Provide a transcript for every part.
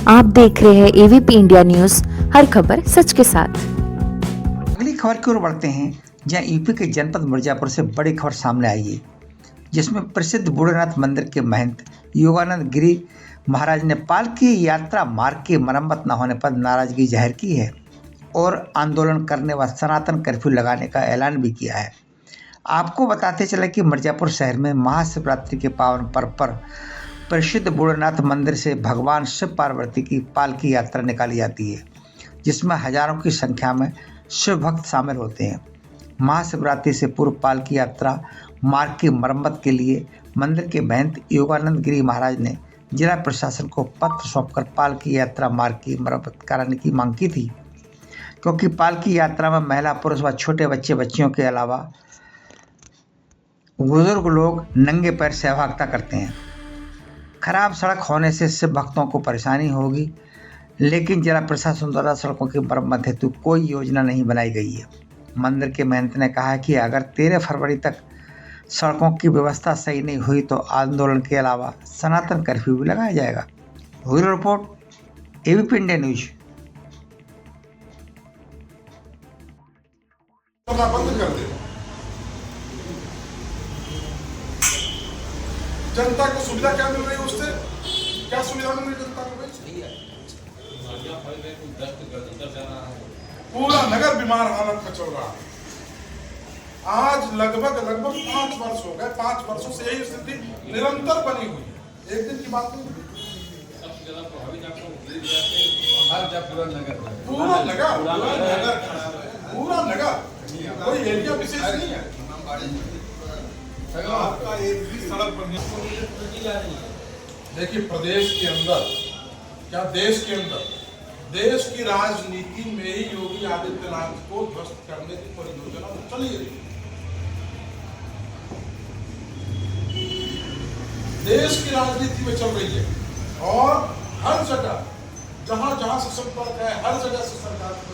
आप देख रहे हैं एवीपी इंडिया न्यूज, हर खबर सच के साथ। अगली खबर की ओर बढ़ते हैं, जहां यूपी के जनपद मिर्जापुर से बड़ी खबर सामने आई है, जिसमें प्रसिद्ध बूढ़नाथ मंदिर के महंत योगानंद गिरी महाराज ने पालकी यात्रा मार्ग की मरम्मत न होने पर नाराजगी जाहिर की है और आंदोलन करने व सनातन कर्फ्यू लगाने का ऐलान भी किया है। आपको बताते चले कि मिर्जापुर शहर में महाशिवरात्रि के पावन पर्व पर प्रसिद्ध बूढ़नाथ मंदिर से भगवान शिव पार्वती की पालकी यात्रा निकाली जाती है, जिसमें हजारों की संख्या में शिव भक्त शामिल होते हैं। महाशिवरात्रि से पूर्व पालकी यात्रा मार्ग की मरम्मत के लिए मंदिर के महंत योगानंद गिरी महाराज ने जिला प्रशासन को पत्र सौंपकर पालकी यात्रा मार्ग की मरम्मत कराने की मांग की थी, क्योंकि पालकी यात्रा में महिला, पुरुष व छोटे बच्चे बच्चियों के अलावा बुजुर्ग लोग नंगे पैर सहभागिता करते हैं। खराब सड़क होने से शिव भक्तों को परेशानी होगी, लेकिन जिला प्रशासन द्वारा सड़कों की मरम्मत हेतु कोई योजना नहीं बनाई गई है। मंदिर के महंत ने कहा कि अगर 13 फरवरी तक सड़कों की व्यवस्था सही नहीं हुई तो आंदोलन के अलावा सनातन कर्फ्यू भी लगाया जाएगा। Bureau report, ABP India news. बंद कर दे। जनता को सुविधा क्या मिल रही है उससे? क्या सुविधा मिल रही है जनता को? पूरा नगर बीमार हालत में चल रहा है। आज लगभग 5 वर्ष हो गए। 5 वर्षों से यही स्थिति निरंतर बनी हुई है। एक दिन की बात नहीं। पूरा नगर कोई एरिया विशेष नहीं है। आपका एक भी सड़क बनने देखिए, प्रदेश के अंदर क्या देश के अंदर देश की राजनीति में ही योगी आदित्यनाथ को ध्वस्त करने की परियोजना चली रही है। देश की राजनीति में चल रही है और हर जगह जहां जहां से संपर्क है, हर जगह से सरकार को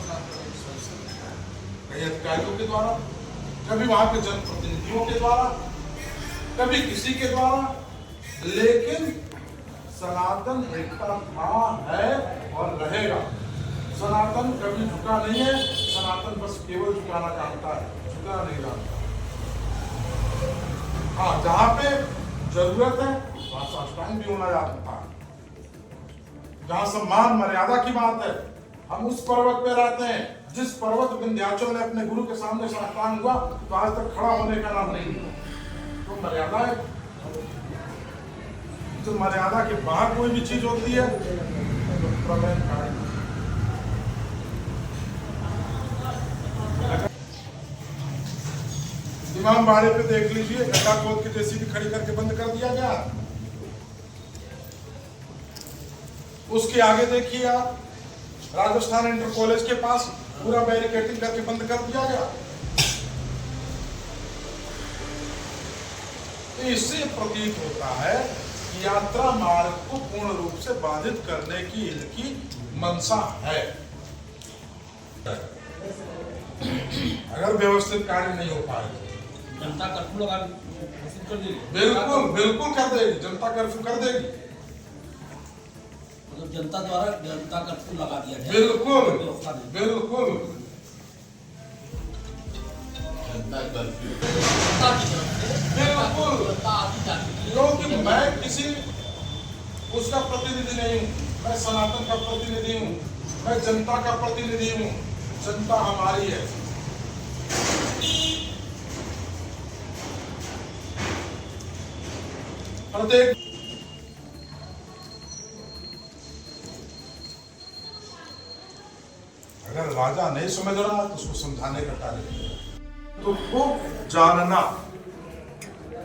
कई अधिकारियों के द्वारा, कभी वहां के जनप्रतिनिधियों के द्वारा, कभी किसी के द्वारा, लेकिन सनातन एकता था, है और रहेगा। सनातन कभी झुका नहीं है। सनातन बस केवल झुकाना जानता है, झुकाना नहीं जानता। हाँ, जहां पे जरूरत है वहां साष्टांग भी होना जानता है। जहां सम्मान मर्यादा की बात है, हम उस पर्वत पे रहते हैं जिस पर्वत विंध्याचल ने अपने गुरु के सामने साष्टांग हुआ तो आज तक खड़ा होने का नाम नहीं। तो मर्यादा है। तो मर्यादा के बाहर कोई भी चीज होती है तो प्रमेय कारण। इमाम बाड़े पे देख लीजिए, गड्ढा खोद के जेसीबी खड़ी करके बंद कर दिया गया। उसके आगे देखिए आप, राजस्थान इंटर कॉलेज के पास पूरा बैरिकेडिंग करके बंद कर दिया गया। इससे प्रतीत होता है कि यात्रा मार्ग को पूर्ण रूप से बाधित करने की इनकी मंशा है। अगर व्यवस्थित कार्य नहीं हो पाए, जनता कर्फ्यू लगा देगी। बिल्कुल कर देगी। जनता कर्फ्यू कर देगी। मतलब जनता द्वारा जनता कर्फ्यू लगा दिया जाए। बिल्कुल क्योंकि मैं किसी उसका प्रतिनिधि नहीं हूँ। मैं सनातन का प्रतिनिधि हूँ। मैं जनता का प्रतिनिधि हूँ। जनता हमारी है। प्रत्येक अगर राजा नहीं समझ रहा तो उसको समझाने का कार्य तो वो जानना।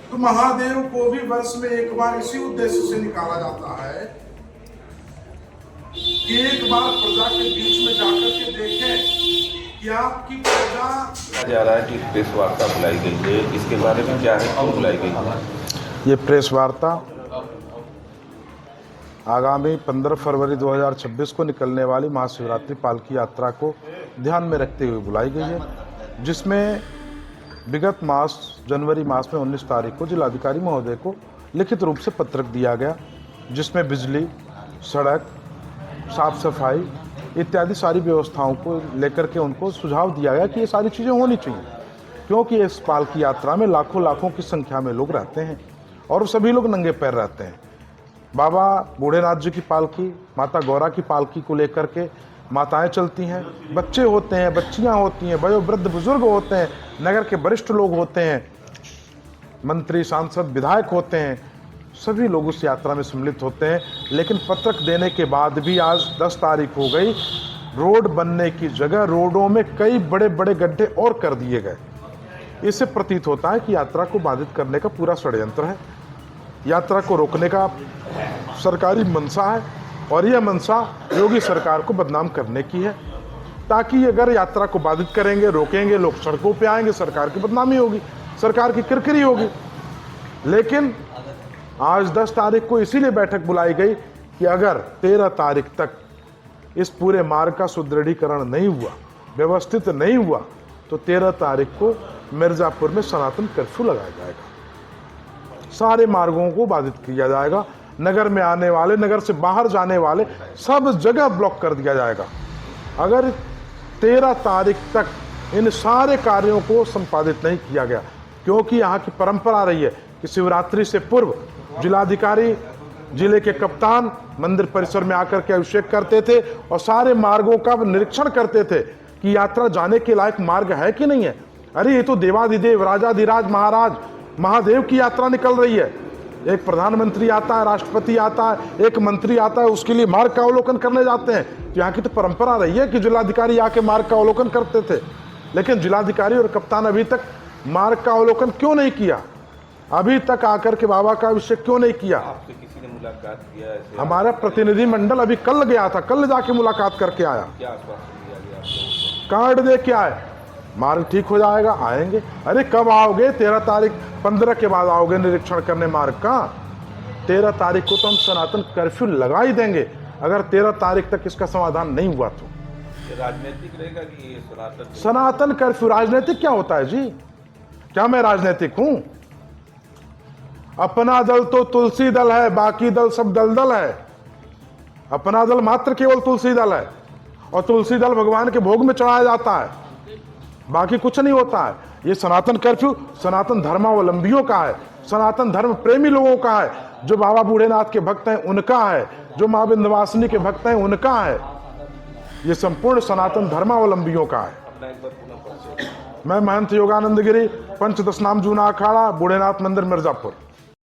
तो महादेव को भी वर्ष में एक बार इसी उद्देश्य से निकाला जाता है कि एक बार प्रजा के बीच में जाकर के देखें कि आपकी प्रजा। जा रहा है कि प्रेस वार्ता बुलाई गई है, इसके बारे में क्या है, क्यों बुलाई गई है? ये प्रेस वार्ता आगामी 15 फरवरी 2026 को निकलने वाली महाशिवरात्रि पालकी यात्रा को ध्यान में रखते हुए बुलाई गई है, जिसमें विगत मास जनवरी मास में 19 तारीख को जिलाधिकारी महोदय को लिखित रूप से पत्रक दिया गया, जिसमें बिजली, सड़क साफ सफाई इत्यादि सारी व्यवस्थाओं को लेकर के उनको सुझाव दिया गया कि ये सारी चीज़ें होनी चाहिए, क्योंकि इस पालकी यात्रा में लाखों लाखों की संख्या में लोग रहते हैं और सभी लोग नंगे पैर रहते हैं। बाबा बूढ़ेनाथ जी की पालकी, माता गौरा की पालकी को लेकर के माताएं चलती हैं, बच्चे होते हैं, बच्चियां होती हैं, वयोवृद्ध बुजुर्ग होते हैं, नगर के वरिष्ठ लोग होते हैं, मंत्री सांसद विधायक होते हैं, सभी लोग उस यात्रा में सम्मिलित होते हैं। लेकिन पत्रक देने के बाद भी आज 10 तारीख हो गई, रोड बनने की जगह रोडों में कई बड़े बड़े गड्ढे और कर दिए गए। इससे प्रतीत होता है कि यात्रा को बाधित करने का पूरा षड्यंत्र है, यात्रा को रोकने का सरकारी मंशा है और यह मंशा योगी सरकार को बदनाम करने की है, ताकि अगर यात्रा को बाधित करेंगे, रोकेंगे, लोग सड़कों पे आएंगे, सरकार की बदनामी होगी, सरकार की किरकिरी होगी। लेकिन आज 10 तारीख को इसीलिए बैठक बुलाई गई कि अगर 13 तारीख तक इस पूरे मार्ग का सुदृढ़ीकरण नहीं हुआ, व्यवस्थित नहीं हुआ, तो 13 तारीख को मिर्जापुर में सनातन कर्फ्यू लगाया जाएगा। सारे मार्गों को बाधित किया जाएगा, नगर में आने वाले, नगर से बाहर जाने वाले सब जगह ब्लॉक कर दिया जाएगा। अगर 13 तारीख तक इन सारे कार्यों को संपादित नहीं किया गया, क्योंकि यहाँ की परंपरा रही है कि शिवरात्रि से पूर्व जिलाधिकारी, जिले के कप्तान मंदिर परिसर में आकर के अभिषेक करते थे और सारे मार्गों का निरीक्षण करते थे कि यात्रा जाने के लायक मार्ग है कि नहीं है। अरे ये तो देवाधिदेव, राजाधिराज, महाराज, महादेव की यात्रा निकल रही है। एक प्रधानमंत्री आता है, राष्ट्रपति आता है, एक मंत्री आता है, उसके लिए मार्ग का अवलोकन करने जाते हैं। तो यहाँ की तो परंपरा रही है कि जिलाधिकारी आके मार्ग का अवलोकन करते थे, लेकिन जिलाधिकारी और कप्तान अभी तक मार्ग का अवलोकन क्यों नहीं किया? अभी तक आकर के बाबा का अभिषेक क्यों नहीं किया? आपसे किसी ने मुलाकात किया? ऐसे हमारा प्रतिनिधि मंडल अभी कल गया था, कल जाके मुलाकात करके आया। क्या आश्वासन दिया गया आपको? कार्ड दे के आए, मार्ग ठीक हो जाएगा, आएंगे। अरे कब आओगे? 13 तारीख, 15 के बाद आओगे निरीक्षण करने मार्ग का। 13 तारीख को तो हम सनातन कर्फ्यू लगा ही देंगे, अगर 13 तारीख तक इसका समाधान नहीं हुआ तो। ये राजनीतिक रहेगा कि ये सनातन कर्फ्यू राजनीतिक क्या होता है जी? क्या मैं राजनीतिक हूं? अपना दल तो तुलसी दल है, बाकी दल सब दलदल है। अपना दल मात्र केवल तुलसी दल है और तुलसी दल भगवान के भोग में चढ़ाया जाता है, बाकी कुछ नहीं होता है। ये सनातन कर्फ्यू सनातन धर्मावलंबियों का है, सनातन धर्म प्रेमी लोगों का है, जो बाबा बूढ़ेनाथ के भक्त हैं उनका है, जो मां विंध्यवासिनी के भक्त हैं उनका है। ये संपूर्ण सनातन धर्मावलंबियों का है। मैं महंत योगानंद गिरी, पंचदश नाम जूना अखाड़ा, बूढ़ेनाथ मंदिर, मिर्जापुर।